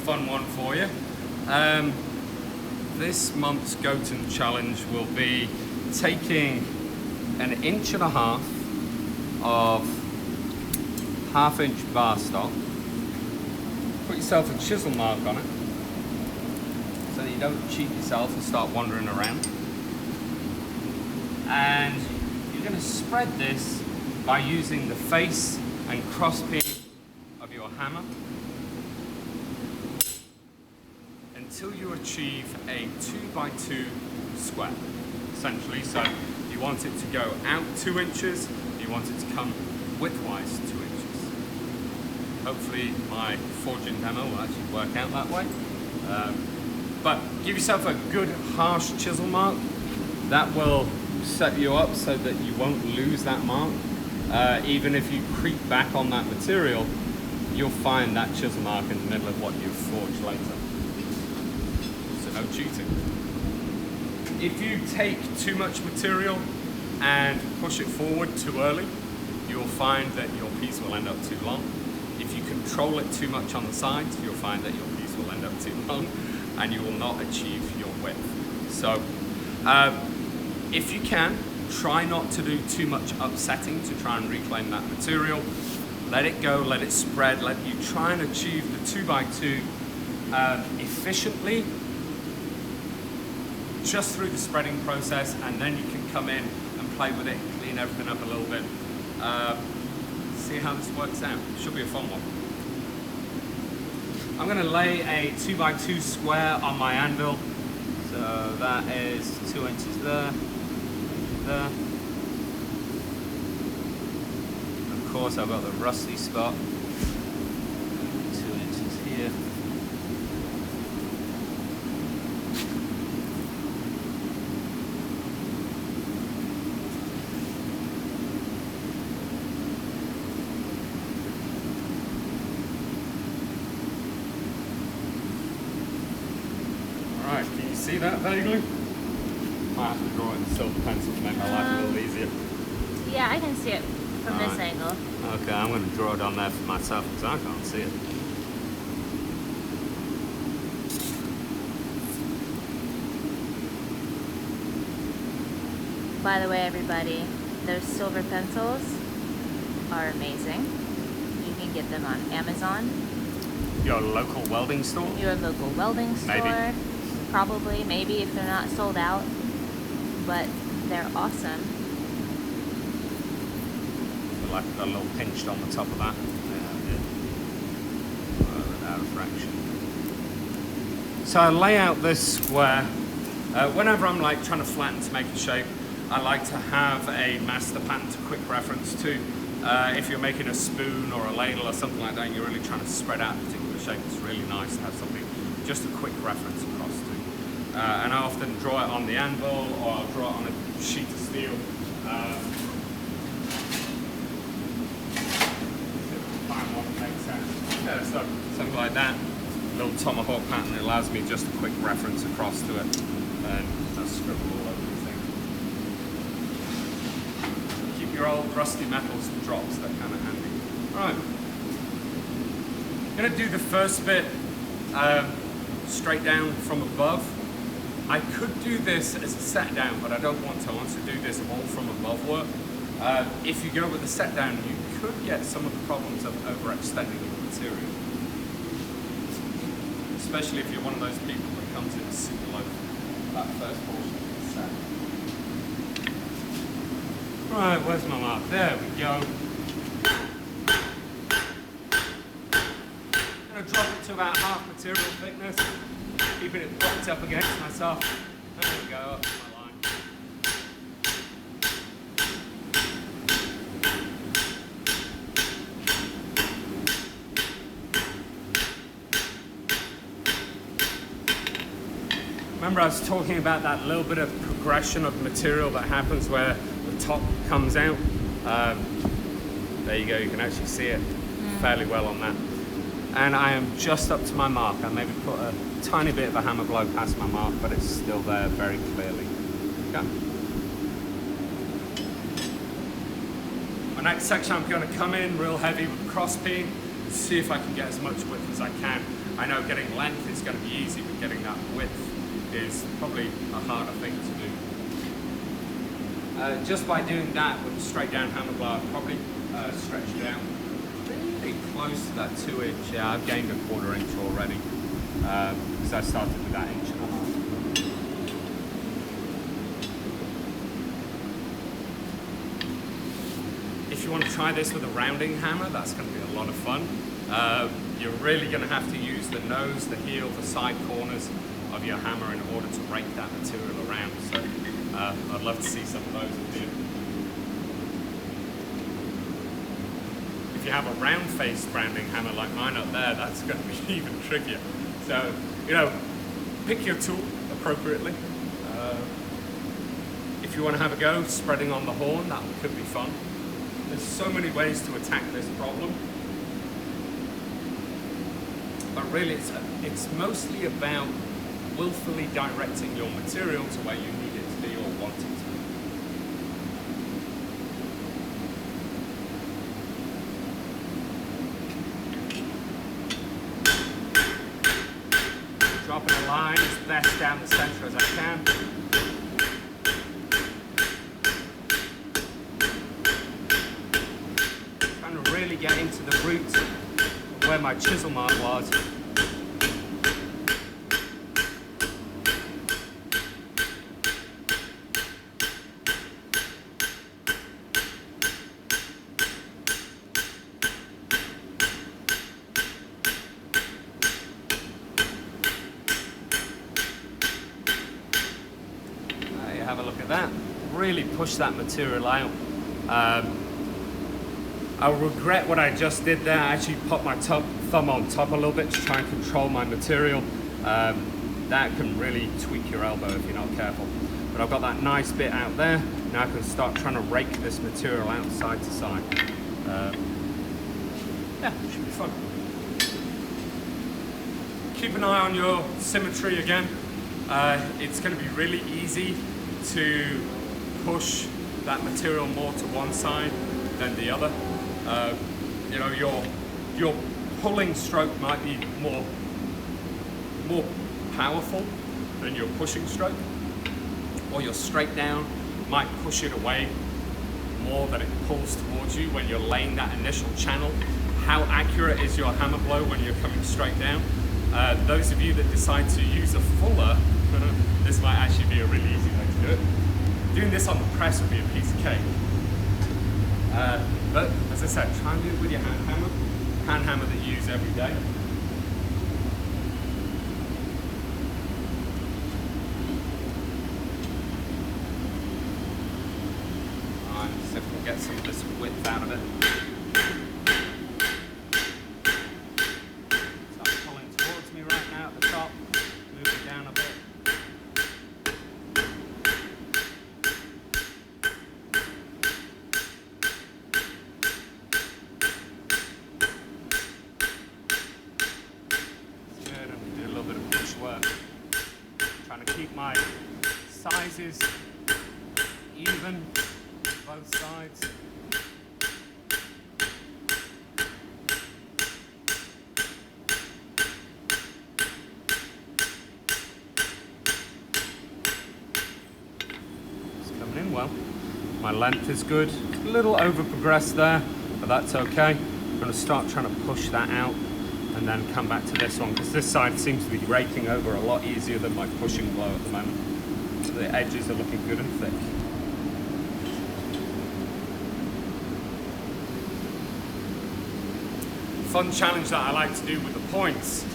fun one for you. This month's Goten challenge will be taking 1.5 inches of 1/2 inch bar stock, put yourself a chisel mark on it so that you don't cheat yourself and start wandering around. And you're going to spread this by using the face and cross pin of your hammer until you achieve a 2x2 square, essentially. So you want it to go out 2 inches, you want it to come widthwise 2 inches. Hopefully my forging demo will actually work out that way. But give yourself a good harsh chisel mark. That will set you up so that you won't lose that mark. Even if you creep back on that material, you'll find that chisel mark in the middle of what you've forged later. So no cheating. If you take too much material and push it forward too early, you'll find that your piece will end up too long. If you control it too much on the sides, you'll find that your piece will end up too long and you will not achieve your width. So if you can, try not to do too much upsetting to try and reclaim that material. Let it go, let it spread, let you try and achieve the 2x2 efficiently just through the spreading process, and then you can come in and play with it, clean everything up a little bit. See how this works out. Should be a fun one. I'm going to lay a 2x2 square on my anvil. So that is 2 inches there. There. Of course, I've got the rusty spot. 2 inches here. Alright, can you see that vaguely? I have to draw it in silver pencil to make my life a little easier. Yeah, I can see it from this angle. Okay, I'm going to draw it on there for myself because I can't see it. By the way, everybody, those silver pencils are amazing. You can get them on Amazon. Your local welding store? Your local welding store. Maybe. Probably, maybe if they're not sold out. But they're awesome. Like a little pinched on the top of that. Without a fraction. So I lay out this square. Whenever I'm like trying to flatten to make a shape, I like to have a master pattern to quick reference to. If you're making a spoon or a ladle or something like that, and you're really trying to spread out a particular shape, it's really nice to have something, just a quick reference across to. And I often draw it on the anvil, or I'll draw it on a sheet of steel. Yeah, so something like that. Little tomahawk pattern, it allows me just a quick reference across to it. And I'll scribble all over the thing. Keep your old rusty metals and drops, they're kind of handy. Right. I'm going to do the first bit straight down from above. I could do this as a set down, but I don't want to. I want to do this all from above work. If you go with a set down, you could get some of the problems of overextending your material. Especially if you're one of those people that comes in super low that first portion of the set. Right, where's my mark? There we go. I'm going to drop it to about half material thickness. Keeping it propped up against myself. There we go, up to my line. Remember I was talking about that little bit of progression of material that happens where the top comes out? There you go, you can actually see it fairly well on that. And I am just up to my mark. I maybe put a tiny bit of a hammer blow past my mark, but it's still there very clearly. Okay. My next section I'm going to come in real heavy with cross peen. see if I can get as much width as I can. I know getting length is going to be easy, but getting that width is probably a harder thing to do. Just by doing that with a straight down hammer blow, I've probably stretched it out pretty close to that 2 inch. Yeah, I've gained a 1/4 inch already because I started with that 1.5 inches. If you want to try this with a rounding hammer, that's going to be a lot of fun. You're really going to have to use the nose, the heel, the side corners of your hammer in order to rake that material around. So I'd love to see some of those in here. If you have a round-faced rounding hammer like mine up there, that's going to be even trickier. So, you know, pick your tool appropriately. If you want to have a go spreading on the horn, that could be fun. There's so many ways to attack this problem. But really, it's mostly about willfully directing your material to where you need it to be or want it to be. Dropping a line as best down the center as I can. Trying to really get into the root of where my chisel mark was. Have a look at that. Really push that material out. I'll regret what I just did there. I actually put my thumb on top a little bit to try and control my material. That can really tweak your elbow if you're not careful. But I've got that nice bit out there. Now I can start trying to rake this material out side to side. Yeah, it should be fun. Keep an eye on your symmetry again. It's going to be really easy to push that material more to one side than the other. You know, your pulling stroke might be more powerful than your pushing stroke, or your straight down might push it away more than it pulls towards you when you're laying that initial channel. How accurate is your hammer blow when you're coming straight down? Those of you that decide to use a fuller, this might actually be a really easy way to do it. Doing this on the press would be a piece of cake. But as I said, try and do it with your hand hammer that you use every day. Alright, see if we can get some of this width out of it. Trying to keep my sizes even, both sides. It's coming in well. My length is good. It's a little over progressed there, but that's okay. I'm going to start trying to push that out and then come back to this one, because this side seems to be raking over a lot easier than my pushing blow at the moment. So the edges are looking good and thick. Fun challenge that I like to do with the points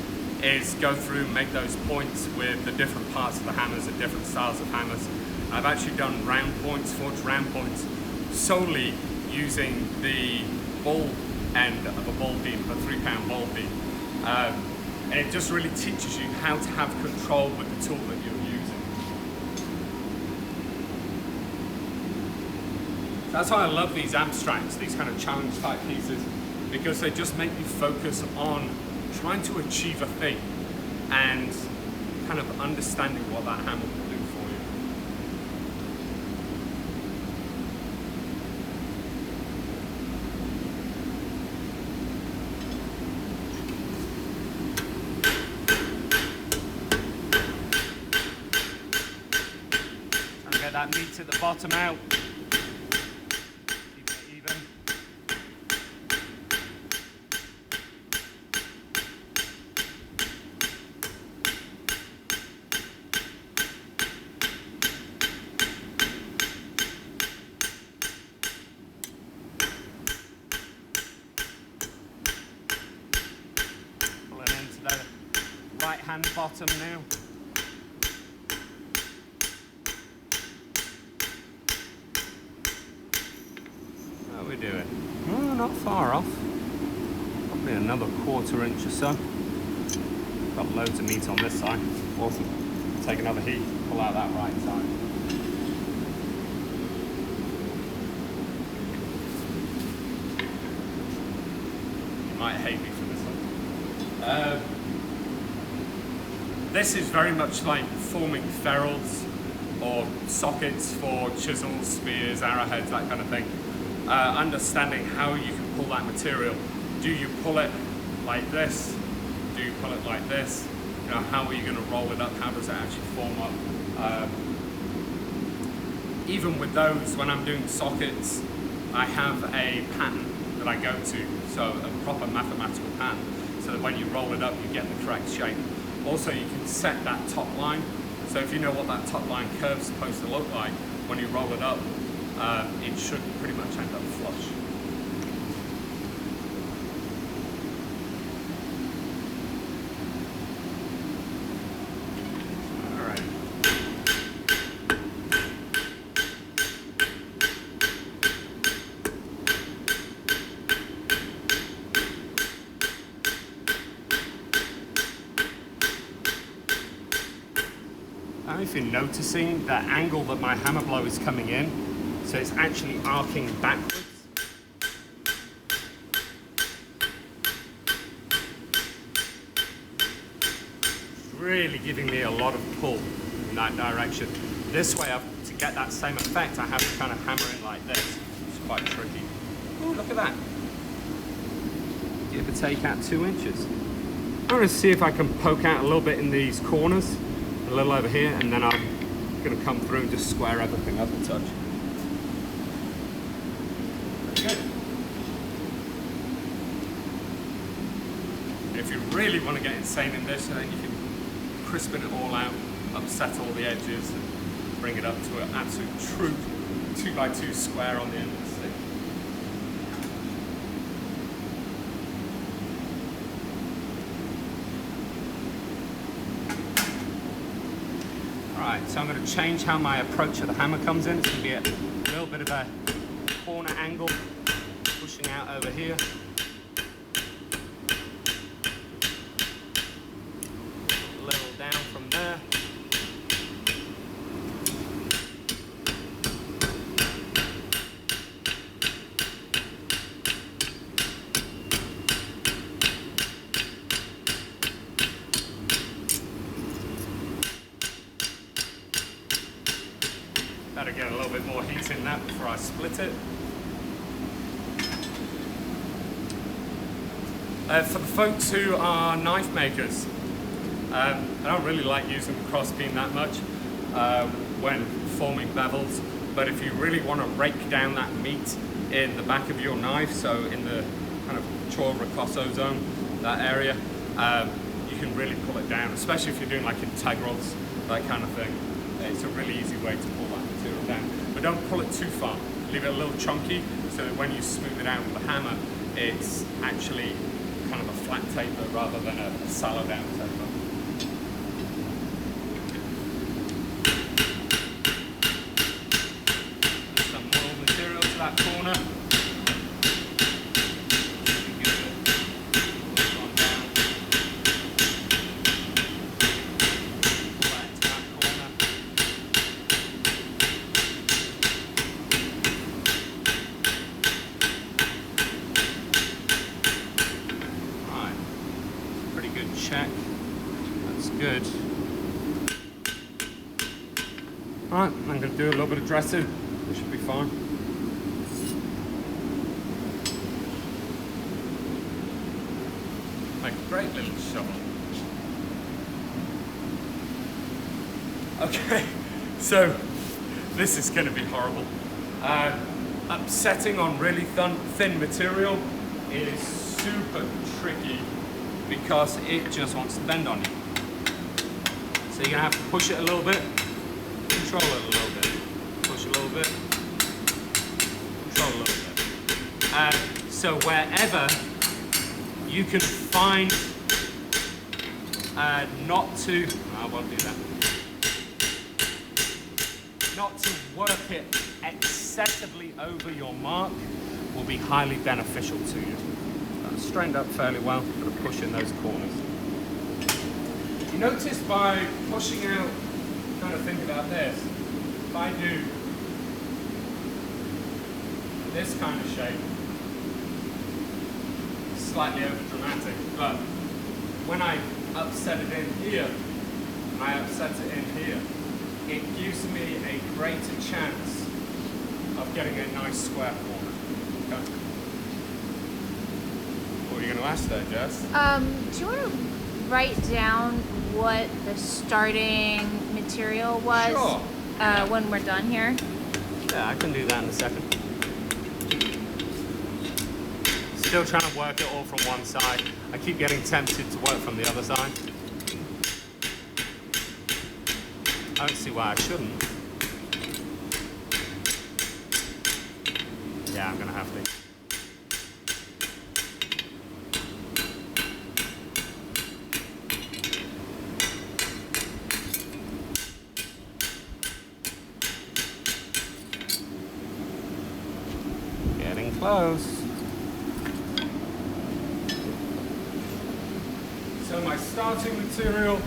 is go through and make those points with the different parts of the hammers and different styles of hammers. I've actually done round points, forged round points, solely using the ball end of a ball beam, a 3-pound ball beam. And it just really teaches you how to have control with the tool that you're using. That's why I love these abstracts, these kind of challenge type pieces, because they just make you focus on trying to achieve a thing and kind of understanding what that hammer will do for you. that meat at the bottom out. Keep it even. Pull it into the right hand bottom now. How are we doing? Oh, not far off. Probably another 1/4 inch or so. Got loads of meat on this side. Awesome. Take another heat, pull out that right side. You might hate me for this one. This is very much like forming ferrules or sockets for chisels, spears, arrowheads, that kind of thing. Understanding how you can pull that material. Do you pull it like this? Do you pull it like this? You know, how are you going to roll it up? How does it actually form up? Even with those, when I'm doing sockets, I have a pattern that I go to, so a proper mathematical pattern, so that when you roll it up, you get the correct shape. Also, you can set that top line, so if you know what that top line curve is supposed to look like, when you roll it up, it should pretty much end up flush. Alright. Now if you're noticing the angle that my hammer blow is coming in, so it's actually arcing backwards. Really giving me a lot of pull in that direction. This way, to get that same effect, I have to kind of hammer it like this. It's quite tricky. Oh, look at that. Give or take out 2 inches. I'm going to see if I can poke out a little bit in these corners, a little over here, and then I'm going to come through and just square everything up a touch. Good. If you really want to get insane in this, you can crispen it all out, upset all the edges, and bring it up to an absolute true 2x2 square on the end of the stick. Alright, so I'm going to change how my approach of the hammer comes in. It's going to be a little bit of a corner angle, pushing out over here. A little down from there. Better get a little bit more heat in that before I split it. For the folks who are knife makers, I don't really like using the crossbeam that much when forming bevels, but if you really want to rake down that meat in the back of your knife, so in the kind of choil ricosso zone, that area, you can really pull it down, especially if you're doing like integrals, that kind of thing. It's a really easy way to pull that material down. But don't pull it too far. Leave it a little chunky so that when you smooth it out with the hammer, it's actually kind of a flat taper rather than a sallow down taper. Some more material to that corner. Check. That's good. Alright, I'm going to do a little bit of dressing. It should be fine. Make a great little shovel. Okay, so This is going to be horrible. Upsetting on really thin material is super tricky because it just wants to bend on you. So you're going to have to push it a little bit, control it a little bit, push a little bit, control a little bit. So wherever you can find not to, I won't do that, not to work it excessively over your mark will be highly beneficial to you. Straightened up fairly well, going to push in those corners. You notice by pushing out, kind of think about this, if I do this kind of shape, slightly over dramatic, but when I upset it in here, I upset it in here, it gives me a greater chance of getting a nice square corner. Okay. What were you going to ask there, Jess? Do you want to write down what the starting material was? Sure. When we're done here? Yeah, I can do that in a second. Still trying to work it all from one side. I keep getting tempted to work from the other side. I don't see why I shouldn't. Yeah, I'm gonna have to. Getting close. So my starting material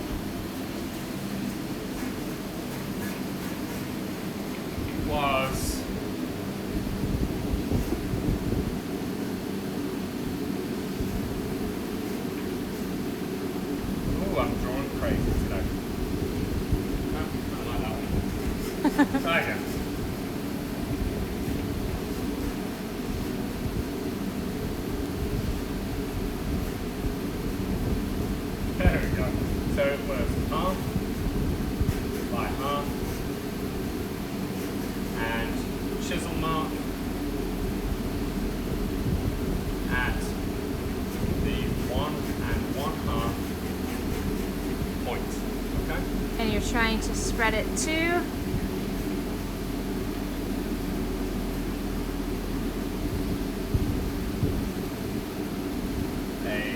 was I'm drawing crazy today. No, not like that one. Try again. There we go. So it was half by half and chisel mark at the 1 1/2 point. Okay? And you're trying to spread it too. A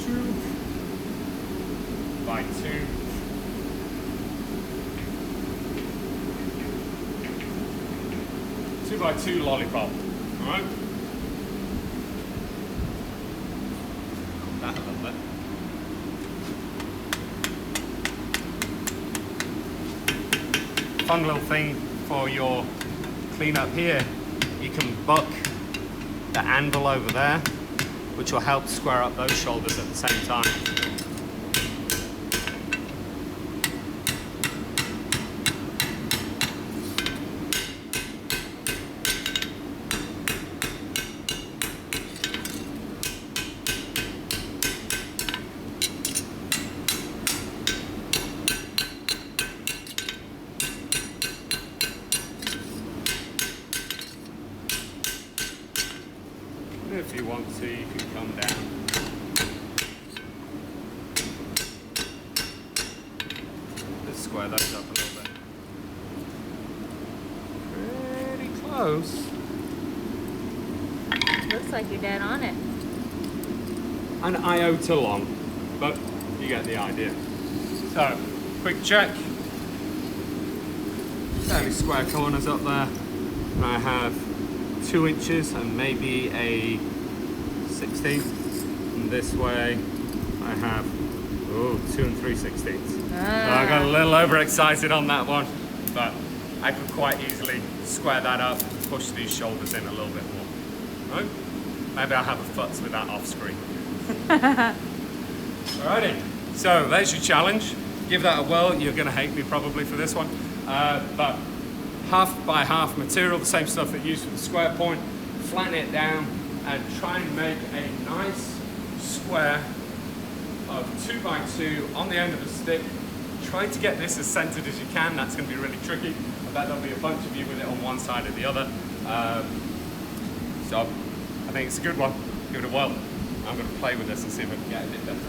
2 by 2 2 by 2 lollipop. Alright? That a little bit. Fun little thing for your cleanup here, you can buck the anvil over there, which will help square up those shoulders at the same time. If you want to, you can come down. Let's square those up a little bit. Pretty close. Looks like you're dead on it. An iota long, but you get the idea. So, quick check. Fairly square corners up there. And I have 2 inches and maybe a 16th. And this way I have 2 3/16. So I got a little overexcited on that one, but I could quite easily square that up and push these shoulders in a little bit more. Right? Maybe I'll have a futz with that off screen. Alrighty, so there's your challenge. Give that a whirl. You're gonna hate me probably for this one, but half by half material, the same stuff that you used for the square point, flatten it down and try and make a nice square of 2 by 2 on the end of the stick, Try to get this as centered as you can. That's going to be really tricky. I bet there'll be a bunch of you with it on one side or the other. So I think it's a good one. Give it a whirl. I'm going to play with this and see if I can get it a bit better.